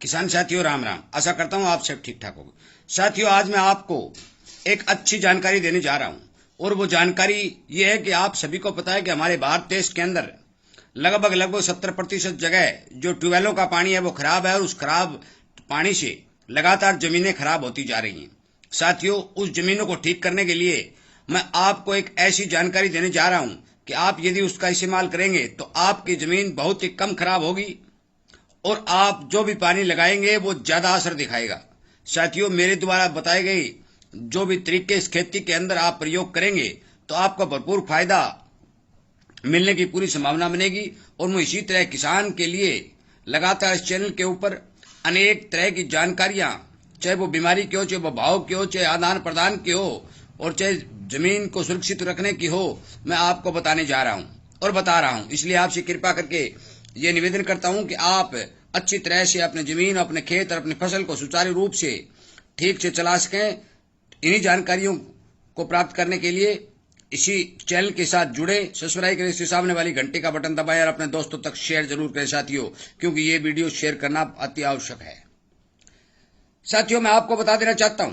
किसान साथियों राम राम। आशा करता हूं आप सब ठीक ठाक होंगे। साथियों आज मैं आपको एक अच्छी जानकारी देने जा रहा हूं और वो जानकारी ये है कि आप सभी को पता है कि हमारे भारत देश के अंदर लगभग 70% जगह जो ट्यूबवेलों का पानी है वो खराब है और उस खराब पानी से लगातार जमीनें खराब होती जा रही हैं। साथियों उस जमीनों को ठीक करने के लिए मैं आपको एक ऐसी जानकारी देने जा रहा हूं कि आप यदि उसका इस्तेमाल करेंगे तो आपकी जमीन बहुत ही कम खराब होगी और आप जो भी पानी लगाएंगे वो ज्यादा असर दिखाएगा। साथियों मेरे द्वारा बताए गए जो भी तरीके इस खेती के अंदर आप प्रयोग करेंगे तो आपको भरपूर फायदा मिलने की पूरी संभावना बनेगी। और मैं इसी तरह किसान के लिए लगातार इस चैनल के ऊपर अनेक तरह की जानकारियां, चाहे वो बीमारी की हो, चाहे वो भाव की हो, चाहे आदान प्रदान की हो और चाहे जमीन को सुरक्षित रखने की हो, मैं आपको बताने जा रहा हूं और बता रहा हूं। इसलिए आपसे कृपा करके ये निवेदन करता हूं कि आप अच्छी तरह से अपने जमीन, अपने खेत और अपनी फसल को सुचारू रूप से ठीक से चला सकें। इन्हीं जानकारियों को प्राप्त करने के लिए इसी चैनल के साथ जुड़े, सब्सक्राइब करें, इसके सामने वाली घंटी का बटन दबाएं और अपने दोस्तों तक शेयर जरूर करें साथियों, क्योंकि ये वीडियो शेयर करना अति आवश्यक है। साथियों मैं आपको बता देना चाहता हूं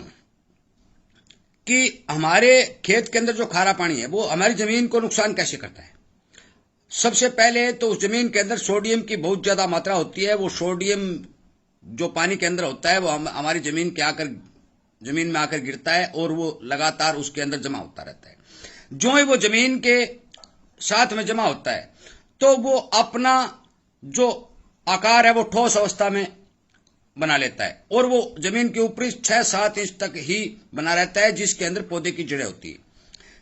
कि हमारे खेत के अंदर जो खारा पानी है वो हमारी जमीन को नुकसान कैसे करता है। सबसे पहले तो उस जमीन के अंदर सोडियम की बहुत ज्यादा मात्रा होती है। वो सोडियम जो पानी के अंदर होता है वो हमारी जमीन में आकर गिरता है और वो लगातार उसके अंदर जमा होता रहता है। जो ही वो जमीन के साथ में जमा होता है तो वो अपना जो आकार है वो ठोस अवस्था में बना लेता है और वो जमीन के ऊपरी 6-7 इंच तक ही बना रहता है, जिसके अंदर पौधे की जड़ें होती है।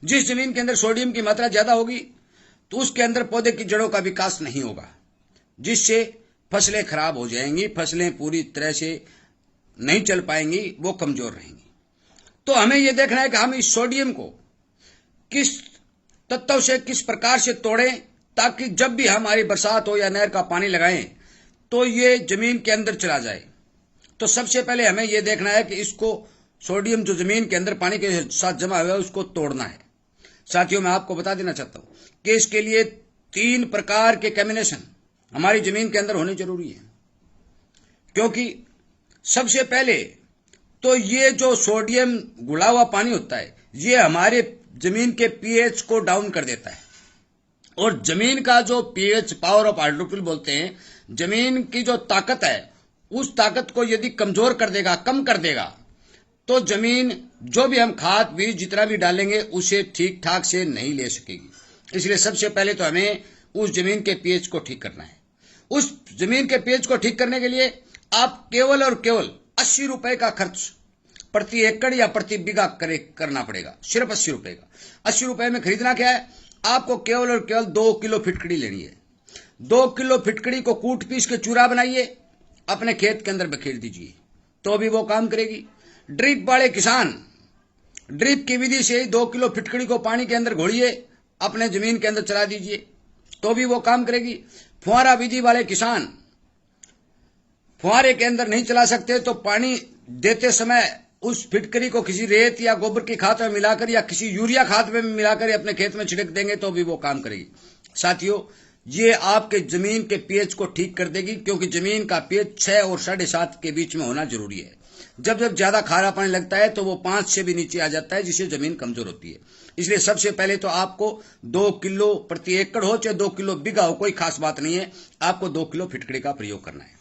जिस जमीन के अंदर सोडियम की मात्रा ज्यादा होगी तो उसके अंदर पौधे की जड़ों का विकास नहीं होगा, जिससे फसलें खराब हो जाएंगी, फसलें पूरी तरह से नहीं चल पाएंगी, वो कमजोर रहेंगी। तो हमें यह देखना है कि हम इस सोडियम को किस तत्व से, किस प्रकार से तोड़ें ताकि जब भी हमारी बरसात हो या नहर का पानी लगाएं तो ये जमीन के अंदर चला जाए। तो सबसे पहले हमें यह देखना है कि इसको सोडियम जो जमीन के अंदर पानी के साथ जमा हुआ है उसको तोड़ना है। साथियों मैं आपको बता देना चाहता हूं कि इसके लिए 3 प्रकार के कॉम्बिनेशन हमारी जमीन के अंदर होने जरूरी है, क्योंकि सबसे पहले तो ये जो सोडियम घुला हुआ पानी होता है ये हमारे जमीन के पीएच को डाउन कर देता है और जमीन का जो पीएच, पावर ऑफ हाइड्रोफिल बोलते हैं, जमीन की जो ताकत है उस ताकत को यदि कमजोर कर देगा, कम कर देगा, तो जमीन जो भी हम खाद बीज जितना भी डालेंगे उसे ठीक ठाक से नहीं ले सकेगी। इसलिए सबसे पहले तो हमें उस जमीन के पीएच को ठीक करना है। उस जमीन के पीएच को ठीक करने के लिए आप केवल और केवल 80 रुपए का खर्च प्रति एकड़ या प्रति बीघा करना पड़ेगा। सिर्फ 80 रुपए का। 80 रुपए में खरीदना क्या है, आपको केवल और केवल 2 किलो फिटकड़ी लेनी है। 2 किलो फिटकड़ी को कूट पीस के चूरा बनाइए, अपने खेत के अंदर बखेर दीजिए तो भी वो काम करेगी। ड्रिप वाले किसान ड्रिप की विधि से ही 2 किलो फिटकड़ी को पानी के अंदर घोलिए, अपने जमीन के अंदर चला दीजिए तो भी वो काम करेगी। फुहारा विधि वाले किसान फुहारे के अंदर नहीं चला सकते तो पानी देते समय उस फिटकरी को किसी रेत या गोबर की खाद में मिलाकर या किसी यूरिया खाद में मिलाकर अपने खेत में छिड़क देंगे तो भी वो काम करेगी। साथियों ये आपके जमीन के पीएच को ठीक कर देगी, क्योंकि जमीन का पीएच 6 और 7.5 के बीच में होना जरूरी है। जब जब ज्यादा खारा पानी लगता है तो वो 5 से भी नीचे आ जाता है, जिससे जमीन कमजोर होती है। इसलिए सबसे पहले तो आपको 2 किलो प्रति एकड़ हो चाहे 2 किलो बीघा हो, कोई खास बात नहीं है, आपको 2 किलो फिटकड़ी का प्रयोग करना है।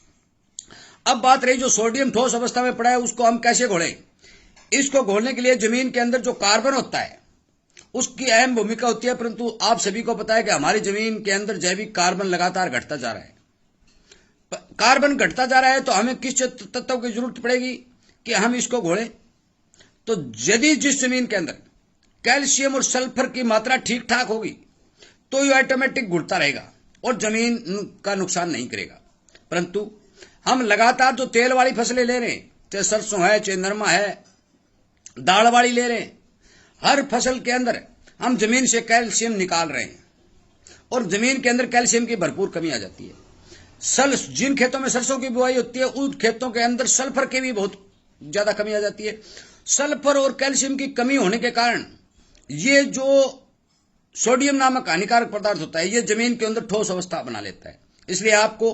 अब बात रही जो सोडियम ठोस अवस्था में पड़ा है उसको हम कैसे घोलें। इसको घोलने के लिए जमीन के अंदर जो कार्बन होता है उसकी अहम भूमिका होती है, परंतु आप सभी को पता है कि हमारी जमीन के अंदर जैविक कार्बन लगातार घटता जा रहा है। कार्बन घटता जा रहा है तो हमें किस तत्व की जरूरत पड़ेगी कि हम इसको घोलें। तो यदि जिस जमीन के अंदर कैल्शियम और सल्फर की मात्रा ठीक ठाक होगी तो ये ऑटोमेटिक घुलता रहेगा और जमीन का नुकसान नहीं करेगा। परंतु हम लगातार जो तेल वाली फसलें ले रहे हैं, चाहे सरसों है, चाहे नरमा है, दाल वाली ले रहे हैं, हर फसल के अंदर हम जमीन से कैल्शियम निकाल रहे हैं और जमीन के अंदर कैल्शियम की भरपूर कमी आ जाती है। जिन खेतों में सरसों की बुआई होती है उन खेतों के अंदर सल्फर की भी बहुत ज्यादा कमी आ जाती है। सल्फर और कैल्शियम की कमी होने के कारण ये जो सोडियम नामक हानिकारक पदार्थ होता है ये जमीन के अंदर ठोस अवस्था बना लेता है। इसलिए आपको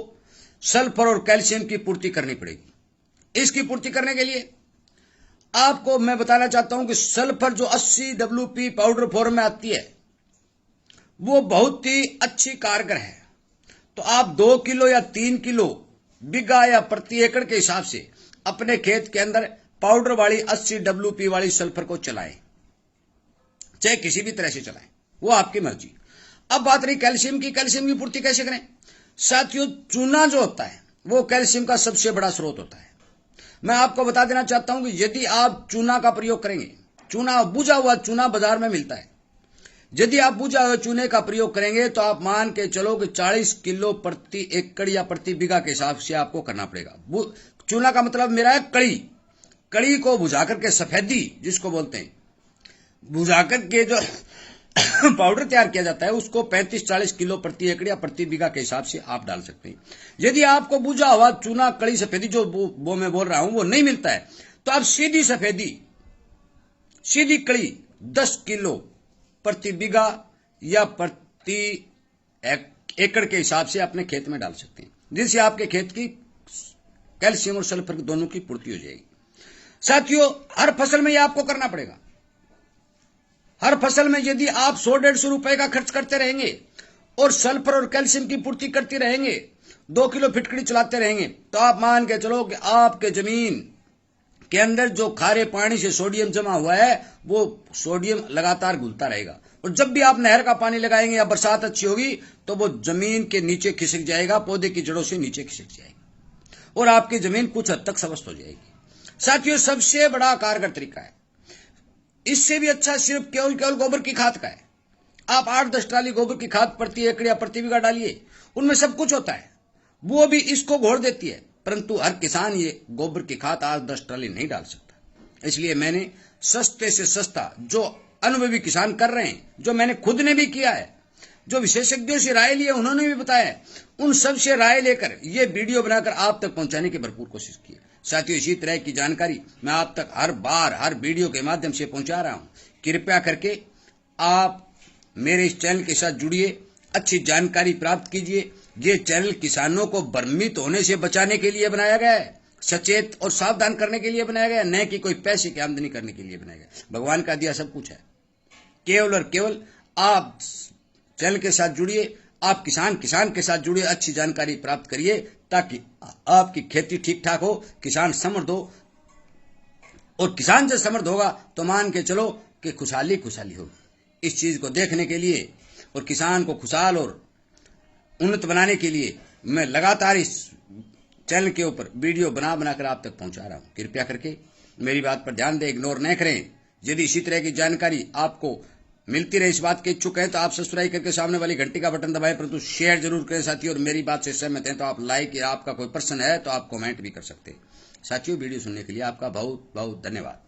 सल्फर और कैल्शियम की पूर्ति करनी पड़ेगी। इसकी पूर्ति करने के लिए आपको मैं बताना चाहता हूं कि सल्फर जो 80 WP पाउडर फॉर्म में आती है वो बहुत ही अच्छी कारगर है। तो आप 2 किलो या 3 किलो बीघा या प्रति एकड़ के हिसाब से अपने खेत के अंदर पाउडर वाली 80 WP वाली सल्फर को चलाएं, चाहे किसी भी तरह से चलाएं, वो आपकी मर्जी। अब बात रही कैल्शियम की। कैल्शियम की पूर्ति कैसे करें? साथियों, चूना जो होता है वो कैल्शियम का सबसे बड़ा स्रोत होता है। मैं आपको बता देना चाहता हूं कि यदि आप चूना का प्रयोग करेंगे, चूना बुझा हुआ चूना बाजार में मिलता है, यदि आप बुझा हुए चूने का प्रयोग करेंगे तो आप मान के चलो कि 40 किलो प्रति एकड़ या प्रति बीघा के हिसाब से आपको करना पड़ेगा। चूना का मतलब मेरा है कड़ी। कड़ी को बुझा करके, सफेदी जिसको बोलते हैं, बुझा करके जो पाउडर तैयार किया जाता है उसको 35-40 किलो प्रति एकड़ या प्रति बीघा के हिसाब से आप डाल सकते हैं। यदि आपको बुझा हुआ चूना, कड़ी, सफेदी जो वो मैं बोल रहा हूं वो नहीं मिलता है तो आप सीधी सफेदी, सीधी कड़ी 10 किलो प्रति बीघा या प्रति एकड़ के हिसाब से अपने खेत में डाल सकते हैं, जिससे आपके खेत की कैल्शियम और सल्फर दोनों की पूर्ति हो जाएगी। साथियों, हर फसल में यह आपको करना पड़ेगा। हर फसल में यदि आप 100-150 रुपए का खर्च करते रहेंगे और सल्फर और कैल्शियम की पूर्ति करते रहेंगे, 2 किलो फिटकड़ी चलाते रहेंगे, तो आप मान के चलो कि आपके जमीन के अंदर जो खारे पानी से सोडियम जमा हुआ है वो सोडियम लगातार घुलता रहेगा। और जब भी आप नहर का पानी लगाएंगे या बरसात अच्छी होगी तो वो जमीन के नीचे खिसक जाएगा, पौधे की जड़ों से नीचे खिसक जाएगी और आपकी जमीन कुछ हद तक स्वस्थ हो जाएगी। साथियों, सबसे बड़ा कारगर तरीका है, इससे भी अच्छा सिर्फ केवल गोबर की खाद का है। आप 8-10 ट्राली गोबर की खाद प्रति एकड़ या प्रति बीघा डालिए, उनमें सब कुछ होता है, वो भी इसको घोल देती है, परंतु हर किसान ये गोबर की खाद 8-10 ट्राली नहीं डाल सकता। इसलिए मैंने सस्ते से सस्ता, जो अनुभवी किसान कर रहे हैं, जो मैंने खुद ने भी किया है, जो विशेषज्ञों से राय लिए उन्होंने भी बताया, उन सब से राय लेकर ये वीडियो बनाकर आप तक पहुंचाने की भरपूर कोशिश की है। साथियों, इसी तरह की जानकारी मैं आप तक हर बार हर वीडियो के माध्यम से पहुंचा रहा हूं। कृपया करके आप मेरे इस चैनल के साथ जुड़िए, अच्छी जानकारी प्राप्त कीजिए। ये चैनल किसानों को भ्रमित होने से बचाने के लिए बनाया गया है, सचेत और सावधान करने के लिए बनाया गया है, न कि कोई पैसे की आमदनी करने के लिए बनाया गया। भगवान का दिया सब कुछ है, केवल और केवल आप चैनल के साथ जुड़िए, आप किसान के साथ जुड़िए, अच्छी जानकारी प्राप्त करिए ताकि आपकी खेती ठीक ठाक हो, किसान समृद्ध हो। और किसान जब समृद्ध होगा तो मान के चलो कि खुशहाली होगी। इस चीज को देखने के लिए और किसान को खुशहाल और उन्नत बनाने के लिए मैं लगातार इस चैनल के ऊपर वीडियो बनाकर आप तक पहुंचा रहा हूं। कृपया करके मेरी बात पर ध्यान दें, इग्नोर न करें। यदि इसी तरह की जानकारी आपको मिलती रहे, इस बात के इच्छुक हैं, तो आप सब्सक्राइब करके सामने वाली घंटी का बटन दबाएं, परंतु शेयर जरूर करें साथियों। और मेरी बात से सहमत हैं तो आप लाइक, या आपका कोई प्रश्न है तो आप कमेंट भी कर सकते हैं। साथियों, वीडियो सुनने के लिए आपका बहुत बहुत धन्यवाद।